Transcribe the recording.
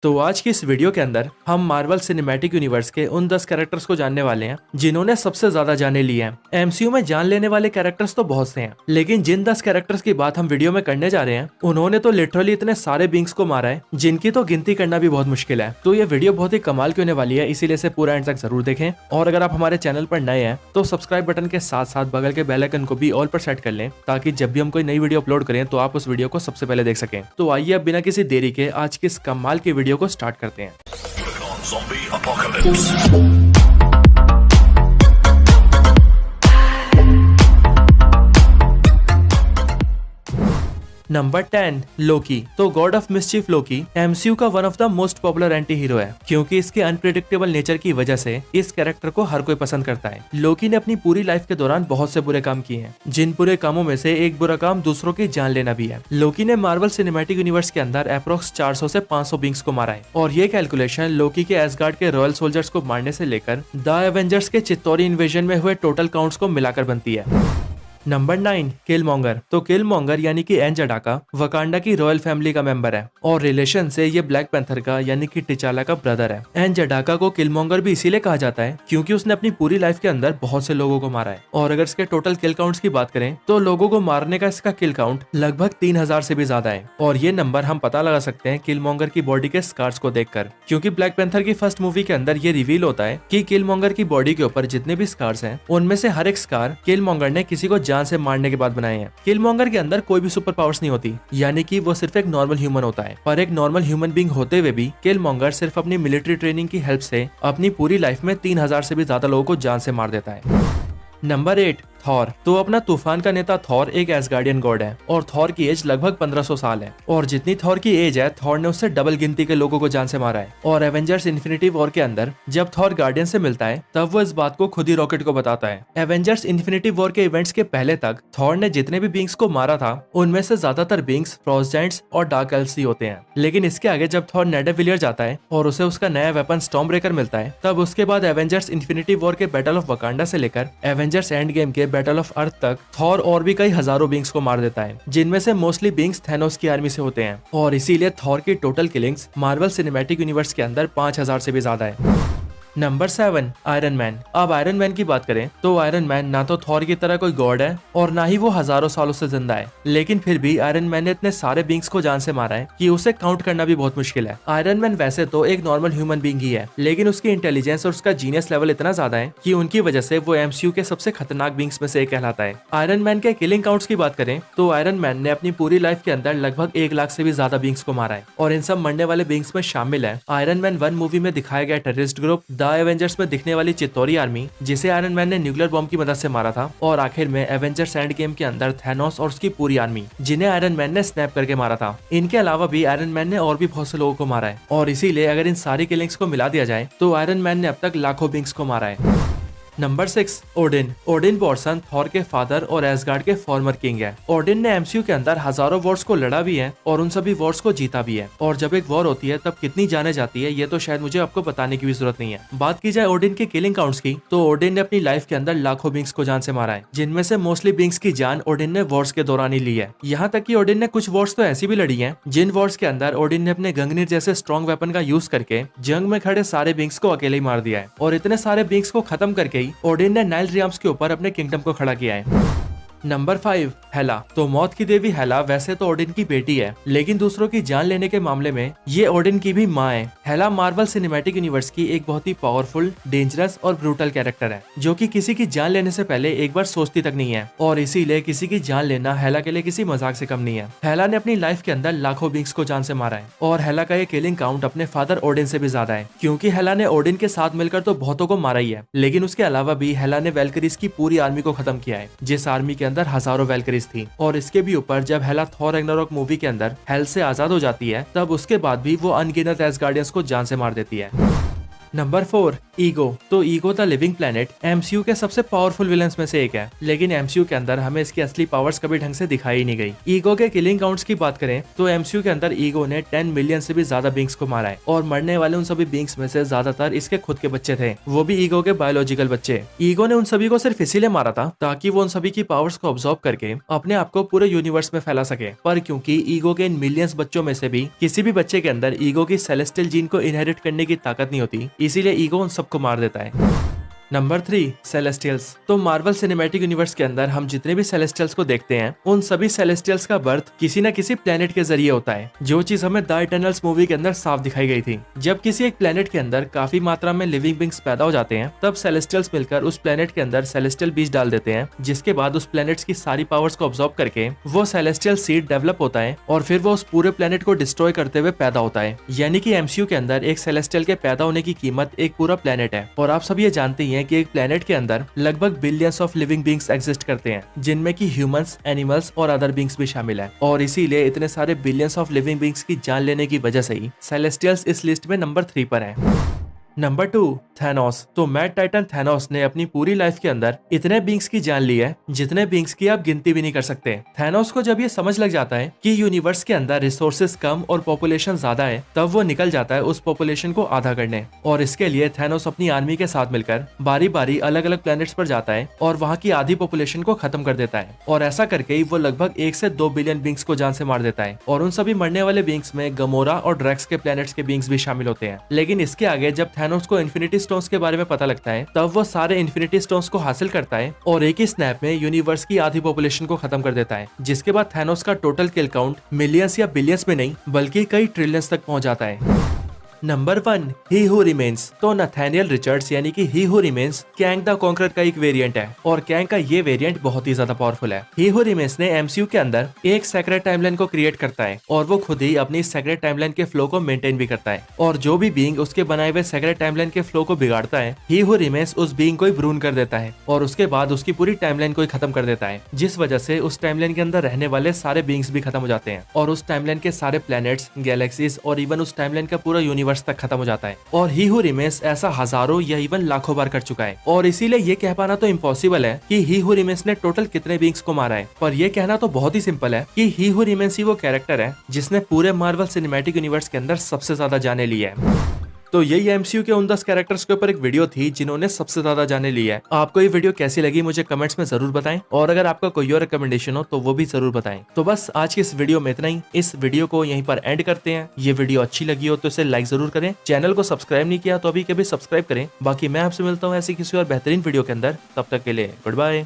तो आज की इस वीडियो के अंदर हम मार्वल सिनेमैटिक यूनिवर्स के उन 10 कैरेक्टर्स को जानने वाले हैं जिन्होंने सबसे ज्यादा जाने लिए हैं। एमसीयू में जान लेने वाले कैरेक्टर्स तो बहुत से हैं, लेकिन जिन 10 कैरेक्टर्स की बात हम वीडियो में करने जा रहे हैं उन्होंने तो लिटरली इतने सारे बींग्स को मारा है जिनकी तो गिनती करना भी बहुत मुश्किल है। तो ये वीडियो बहुत ही कमाल की होने वाली है, इसीलिए इसे पूरा एंड तक जरूर देखें। और अगर आप हमारे चैनल पर नए हैं तो सब्सक्राइब बटन के साथ साथ बगल के बेल आइकन को भी ऑल पर सेट कर लें, ताकि जब भी हम कोई नई वीडियो अपलोड करें तो आप उस वीडियो को सबसे पहले देख सकें। तो आइए अब बिना किसी देरी के आज की इस कमाल की वीडियो को स्टार्ट करते हैं। Zombie apocalypse. Number 10 Loki. तो god of mischief Loki MCU का one of the most popular anti hero है, क्योंकि इसके अनप्रिडिक्टेबल नेचर की वजह से इस कैरेक्टर को हर कोई पसंद करता है। लोकी ने अपनी पूरी लाइफ के दौरान बहुत से बुरे काम किए हैं, जिन बुरे कामों में से एक बुरा काम दूसरों की जान लेना भी है। लोकी ने मार्वल सिनेमैटिक यूनिवर्स के अंदर अप्रोक्स 400 से 500 बींग्स को मारा है, और ये कैलकुलेशन लोकी के एसगार्ड के रॉयल सोल्जर्स को मारने से लेकर द एवेंजर्स के चित्तौरी इन्वेजन में हुए टोटल काउंट्स को मिलाकर बनती है। नंबर 9 किलमॉन्गर। तो किलमॉन्गर यानी कि एन जडाका वकांडा की रॉयल फैमिली का मेंबर है, और रिलेशन से ये ब्लैक पैंथर का यानी कि टिचाला का ब्रदर है। एन जडाका को किलमॉन्गर भी इसीलिए कहा जाता है क्योंकि उसने अपनी पूरी लाइफ के अंदर बहुत से लोगों को मारा है। और अगर इसके टोटल किल काउंट्स की बात करें तो लोगों को मारने का इसका किल काउंट लगभग 3000 से भी ज्यादा है। और ये नंबर हम पता लगा सकते हैं किलमॉन्गर की बॉडी के स्कार्स को देखकर, क्योंकि ब्लैक पैंथर की फर्स्ट मूवी के अंदर ये रिवील होता है कि किलमॉन्गर की बॉडी के ऊपर जितने भी स्कार्स हैं उनमें से हर एक स्कार किलमॉन्गर ने किसी को जान से मारने के बाद बनाए हैं। किलमॉन्गर के अंदर कोई भी सुपर पावर्स नहीं होती, यानी कि वो सिर्फ एक नॉर्मल ह्यूमन होता है। पर एक नॉर्मल ह्यूमन बीइंग होते हुए भी किलमॉन्गर सिर्फ अपनी मिलिट्री ट्रेनिंग की हेल्प से अपनी पूरी लाइफ में 3000 से भी ज्यादा लोगों को जान से मार देता है। Number 8 Thor. तो अपना तूफान का नेता थॉर एक एसगार्डियन गॉड है, और थॉर की एज लगभग 1500 साल है। और जितनी थॉर की एज है थॉर ने उससे डबल गिनती के लोगों को जान से मारा है। और एवेंजर्स इन्फिनिटी वॉर के अंदर जब थॉर गार्डियन से मिलता है तब वो इस बात को खुद ही रॉकेट को बताता है। एवेंजर्स इन्फिनिटी वॉर के इवेंट्स के पहले तक थॉर ने जितने भी बींग्स को मारा था उनमें से ज्यादातर बींग्स फ्रॉस्ट जायंट्स और डार्क एल्व्स ही होते हैं। लेकिन इसके आगे जब थॉर नेडेविलियर जाता है और उसे उसका नया वेपन स्टॉर्म ब्रेकर मिलता है, तब उसके बाद एवेंजर्स इन्फिनिटी वॉर के बैटल ऑफ वकांडा से लेकर एवेंजर्स एंड गेम के बैटल ऑफ अर्थ तक थॉर और भी कई हजारों बींग्स को मार देता है, जिनमें से मोस्टली बींग्स थैनोस की आर्मी से होते हैं। और इसीलिए थॉर की total killings Marvel cinematic universe के अंदर 5000 से भी ज्यादा है। Number 7 iron man. अब आयरन मैन की बात करें तो आयरन मैन ना तो थॉर की तरह कोई गॉड है और ना ही वो हजारों सालों से जिंदा है, लेकिन फिर भी आयरन मैन ने इतने सारे बींग्स को जान से मारा है कि उसे काउंट करना भी बहुत मुश्किल है। आयरन मैन वैसे तो एक नॉर्मल ह्यूमन बींग ही है, लेकिन उसकी इंटेलिजेंस और उसका जीनियस लेवल इतना ज्यादा है कि उनकी वजह से वो एमसीयू के सबसे खतरनाक बींग्स में से एक कहलाता है। आयरन मैन के किलिंग काउंट्स की बात करें तो आयरन मैन ने अपनी पूरी लाइफ के अंदर लगभग 1 लाख से भी ज्यादा बींग्स को मारा है, और इन सब मरने वाले बींग्स में शामिल है आयरन मैन 1 मूवी में दिखाया गया टेररिस्ट ग्रुप, द एवेंजर्स में वाली चित्तौरी आर्मी जिसे आयरन मैन ने न्यूक्लियर बॉम्ब की मदद से मारा था, और आखिर में एवेंजर्स एंड गेम के अंदर थैनोस और उसकी पूरी आर्मी जिन्हें आयरन मैन ने स्नैप करके मारा था। इनके अलावा भी आयरन मैन ने और भी बहुत से लोगों को मारा है, और इसीलिए अगर इन सारी किलिंग्स को मिला दिया जाए तो आयरन मैन ने अब तक लाखों बींग्स को मारा है। Number 6 Odin. ओडिन वॉर्सन थॉर के फादर और एसगार्ड के फॉर्मर किंग है। ओडिन ने एमसीयू के अंदर हजारों वॉर्स को लड़ा भी है और उन सभी वॉर्स को जीता भी है। और जब एक वॉर होती है तब कितनी जाने जाती है ये तो शायद मुझे आपको बताने की भी जरूरत नहीं है। बात की जाए ओडिन के किलिंग काउंट्स की तो ओडिन ने अपनी लाइफ के अंदर लाखों बींग्स को जान से मारा है, जिनमें से मोस्टली बींग्स की जान ओडिन ने वॉर्स के दौरान ही ली है। यहाँ तक कि ओडिन ने कुछ वॉर्स तो ऐसी भी लड़ी है जिन वॉर्स के अंदर ओडिन ने अपने गंगनीर जैसे स्ट्रॉन्ग वेपन का यूज करके जंग में खड़े सारे बींग्स को अकेले ही मार दिया है। और इतने सारे बींग्स को खत्म करके ही ओडिन ने नाइल रियाम्स के ऊपर अपने किंगडम को खड़ा किया है। नंबर 5 हेला। तो मौत की देवी हेला वैसे तो ओडिन की बेटी है, लेकिन दूसरों की जान लेने के मामले में ये ओडिन की भी माँ है। हेला मार्वल सिनेमैटिक यूनिवर्स की एक बहुत ही पावरफुल, डेंजरस और ब्रूटल कैरेक्टर है, जो कि किसी की जान लेने से पहले एक बार सोचती तक नहीं है, और इसीलिए किसी की जान लेना हेला के लिए किसी मजाक से कम नहीं है। हेला ने अपनी लाइफ के अंदर लाखों बींग्स को जान से मारा है, और हेला का ये किलिंग काउंट अपने फादर ओडिन से भी ज्यादा है, क्योंकि हेला ने ओडिन के साथ मिलकर तो बहुतों को मारा ही है, लेकिन उसके अलावा भी हेला ने वेल्करीज की पूरी आर्मी को खत्म किया है, जिस आर्मी के अंदर हजारों वेल्करीज थी। और इसके भी ऊपर जब हेला थॉर रैग्नारोक मूवी के अंदर हेल से आजाद हो जाती है, तब उसके बाद भी वो अनगिनत एसगार्डियंस को जान से मार देती है। Number 4, Ego. तो Ego the living planet MCU के सबसे पावरफुल विलन्स में से एक है, लेकिन एमसीयू के अंदर हमें इसकी असली पावर्स कभी ढंग से दिखाई नहीं गई। ईगो के किलिंग काउंट्स की बात करें तो एमसीयू के अंदर ईगो ने 10 मिलियन से भी ज्यादा बींग्स को मारा है, और मरने वाले उन सभी बींग्स में से ज्यादातर इसके खुद के बच्चे थे, वो भी ईगो के बायोलॉजिकल बच्चे। ईगो ने उन सभी को सिर्फ इसीलिए मारा था ताकि वो उन सभी की पावर्स को ऑब्जॉर्व करके अपने आप को पूरे यूनिवर्स में फैला सके। पर क्योंकि ईगो के इन मिलियंस बच्चों में से भी किसी भी बच्चे के अंदर ईगो की सेलेस्टियल जीन को इनहेरिट करने की ताकत नहीं होती, इसीलिए ईगो उन सबको मार देता है। Number 3, celestials. तो मार्वल सिनेमैटिक यूनिवर्स के अंदर हम जितने भी सेलेस्टियल्स को देखते हैं, उन सभी सेलेस्टियल्स का बर्थ किसी न किसी प्लेनेट के जरिए होता है, जो चीज हमें द इटर्नल्स मूवी के अंदर साफ दिखाई गई थी। जब किसी एक प्लेनेट के अंदर काफी मात्रा में लिविंग बींग्स पैदा हो जाते हैं, तब सेलेस्टियल्स मिलकर उस प्लेनेट के अंदर सेलेस्टियल बीज डाल देते हैं, जिसके बाद उस प्लेनेट्स की सारी पावर्स को ऑब्जॉर्व करके वो सेलेस्टियल सीड डेवलप होता है, और फिर वो उस पूरे प्लेनेट को डिस्ट्रॉय करते हुए पैदा होता है। यानी कि एमसीयू के अंदर एक सेलेस्टियल के पैदा होने की कीमत एक पूरा प्लेनेट है। और आप सब ये जानते ही हैं कि एक प्लेनेट के अंदर लगभग billions of living beings exist करते हैं, जिनमें कि ह्यूमंस, एनिमल्स और अदर बींग्स भी शामिल हैं, और इसीलिए इतने सारे बिलियंस ऑफ लिविंग बींग्स की जान लेने की वजह से ही सेलेस्टियल्स इस लिस्ट में नंबर 3 पर हैं। Number 2, Thanos. तो मैड टाइटन थैनोस ने अपनी पूरी लाइफ के अंदर इतने बींग्स की जान ली है जितने बींग्स की आप गिनती भी नहीं कर सकते। थैनोस को जब ये समझ लग जाता है कि यूनिवर्स के अंदर रिसोर्सेज कम और पॉपुलेशन ज्यादा है, तब वो निकल जाता है उस पॉपुलेशन को आधा करने, और इसके लिए थैनोस अपनी आर्मी के साथ मिलकर बारी बारी अलग अलग प्लैनेट्स पर जाता है और वहाँ की आधी पॉपुलेशन को खत्म कर देता है। और ऐसा करके ही वो लगभग 1 से 2 बिलियन बींग्स को जान से मार देता है, और उन सभी मरने वाले बींग्स में गमोरा और ड्रैक्स के प्लैनेट्स के बींग्स भी शामिल होते हैं। लेकिन इसके आगे जब थैनोस को इन्फिनिटी स्टोन्स के बारे में पता लगता है, तब वो सारे इन्फिनिटी स्टोन्स को हासिल करता है और एक ही स्नैप में यूनिवर्स की आधी पॉपुलेशन को खत्म कर देता है, जिसके बाद थैनोस का टोटल किल काउंट मिलियंस या बिलियंस में नहीं बल्कि कई ट्रिलियंस तक पहुंच जाता है। नंबर 1, ही हू रिमेन्स। तो नथानियल रिचर्ड्स यानी कि ही हू रिमेन्स कैंग द कॉन्करर का एक वेरिएंट है, और कैंग का ये वेरिएंट बहुत ही ज्यादा पावरफुल है। ही हू रिमेन्स ने एमसीयू के अंदर एक सेक्रेट टाइमलाइन को क्रिएट करता है, और वो खुद ही अपनी सेक्रेट टाइमलाइन के फ्लो को मेंटेन भी करता है, और जो भी बीइंग उसके बनाए हुए सेक्रेट टाइमलाइन के फ्लो को बिगाड़ता है, ही हू रिमेन्स उस बीइंग को ही ब्रून कर देता है, और उसके बाद उसकी पूरी टाइमलाइन को ही खत्म कर देता है, जिस वजह से उस टाइमलाइन के अंदर रहने वाले सारे बीइंग्स भी खत्म हो जाते हैं, और उस टाइमलाइन के सारे प्लैनेट्स, गैलेक्सीज और इवन उस टाइमलाइन का पूरा यूनिवर्स तक खत्म हो जाता है। और ही हू रिमेन्स ऐसा हजारों या इवन लाखों बार कर चुका है, और इसीलिए ये कह पाना तो इम्पॉसिबल है कि ही हू रिमेन्स ने टोटल कितने बींग्स को मारा है, पर यह कहना तो बहुत ही सिंपल है कि ही हू रिमेन्स ही वो कैरेक्टर है जिसने पूरे मार्वल सिनेमैटिक यूनिवर्स के अंदर सबसे ज्यादा जाने ली है। तो यही एमसीयू के उन 10 कैरेक्टर्स के ऊपर एक वीडियो थी जिन्होंने सबसे ज्यादा जाने ली है। आपको ये वीडियो कैसी लगी मुझे कमेंट्स में जरूर बताएं, और अगर आपका कोई और रिकमेंडेशन हो तो वो भी जरूर बताएं। तो बस आज की इस वीडियो में इतना ही। इस वीडियो को यहीं पर एंड करते हैं। ये वीडियो अच्छी लगी हो तो इसे लाइक जरूर करें, चैनल को सब्सक्राइब नहीं किया तो अभी कभी सब्सक्राइब करें। बाकी मैं आपसे मिलता हूँ ऐसी किसी और बेहतरीन वीडियो के अंदर, तब तक के लिए गुड बाय।